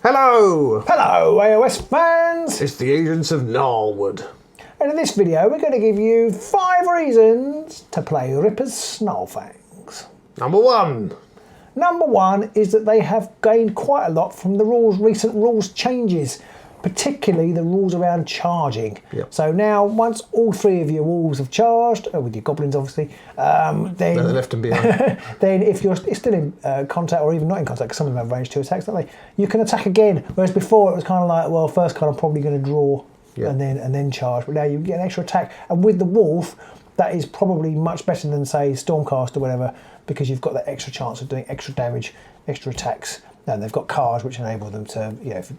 Hello! Hello, AOS fans! It's the Agents of Gnarlwood. And in this video, we're going to give you 5 reasons to play Rippas Snarlfangs. Number 1. Number 1 is that they have gained quite a lot from the recent rules changes, particularly the rules around charging. Yep. So now, once all 3 of your wolves have charged, with your goblins obviously, then they left them behind. Then if you're still in contact or even not in contact, because some of them have range 2 attacks, don't they? You can attack again. Whereas before it was kind of like, well, first card I'm probably going to draw and then charge. But now you get an extra attack, and with the wolf, that is probably much better than say Stormcast or whatever, because you've got that extra chance of doing extra damage, extra attacks. And they've got cards which enable them to,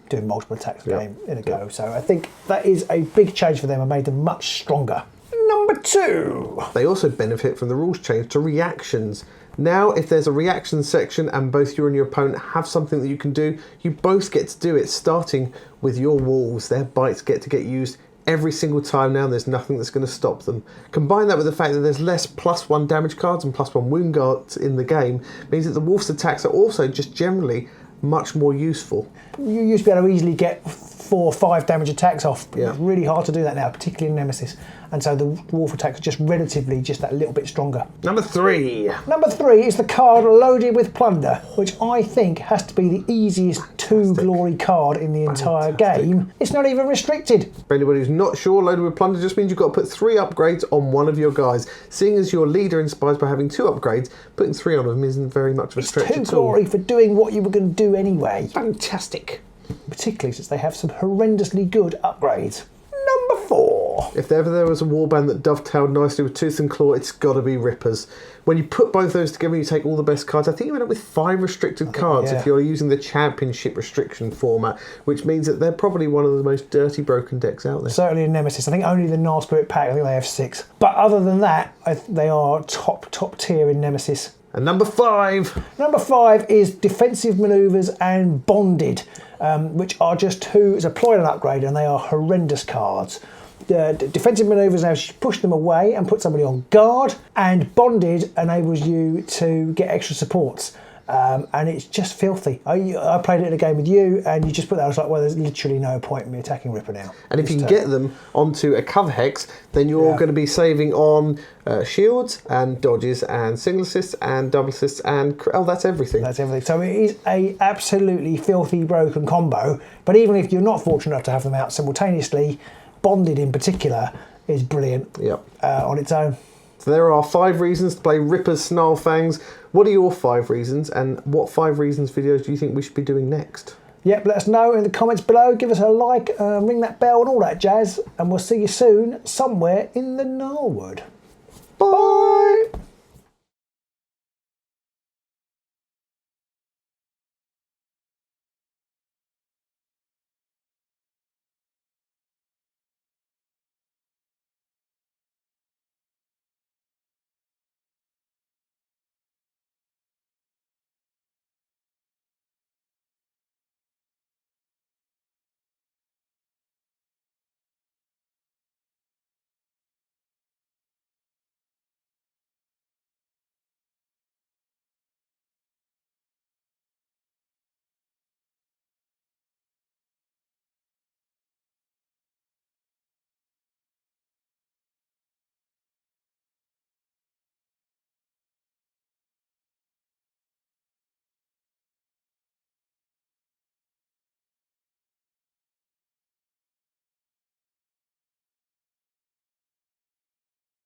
doing multiple attacks in a go. So I think that is a big change for them and made them much stronger. Number 2. They also benefit from the rules change to reactions. Now, if there's a reaction section and both you and your opponent have something that you can do, you both get to do it, starting with your wolves. Their bites get to get used every single time now. There's nothing that's going to stop them. Combine that with the fact that there's less +1 damage cards and +1 wound cards in the game, means that the wolf's attacks are also just generally much more useful. You used to be able to easily get 4 or 5 damage attacks off, but it's really hard to do that now, particularly in Nemesis. And so the wolf attacks are just relatively just that little bit stronger. Number 3. Number 3 is the card Loaded with Plunder, which I think has to be the easiest 2 glory card in the entire game. It's not even restricted. For anybody who's not sure, Loaded with Plunder just means you've got to put 3 upgrades on one of your guys. Seeing as your leader inspires by having 2 upgrades, putting 3 on them isn't very much of a stretch at all. 2 glory for doing what you were going to do anyway. Fantastic. Particularly since they have some horrendously good upgrades. Number 4. If ever there was a warband that dovetailed nicely with Tooth and Claw, it's got to be Rippas. When you put both those together, you take all the best cards. I think you end up with 5 restricted cards if you're using the Championship restriction format, which means that they're probably one of the most dirty broken decks out there. Certainly in Nemesis. I think only the Gnarl Spirit pack, I think they have 6. But other than that, they are top tier in Nemesis. And number 5. Number 5 is Defensive Manoeuvres and Bonded, which are just 2 as a ploy and upgrade, and they are horrendous cards. Defensive Manoeuvres enables you to push them away and put somebody on guard, and Bonded enables you to get extra supports. And it's just filthy. I played it in a game with you, and you just put that. I was like, well, there's literally no point in me attacking Ripper now. And if you can get them onto a cover hex, then you're going to be saving on shields and dodges and single assists and double assists and that's everything. That's everything. So it is a absolutely filthy broken combo. But even if you're not fortunate enough to have them out simultaneously, Bonded in particular is brilliant on its own. So there are 5 reasons to play Rippas Snarlfangs. What are your 5 reasons, and what 5 reasons videos do you think we should be doing next? Yep, let us know in the comments below. Give us a like, ring that bell and all that jazz, and we'll see you soon somewhere in the Gnarlwood. Bye!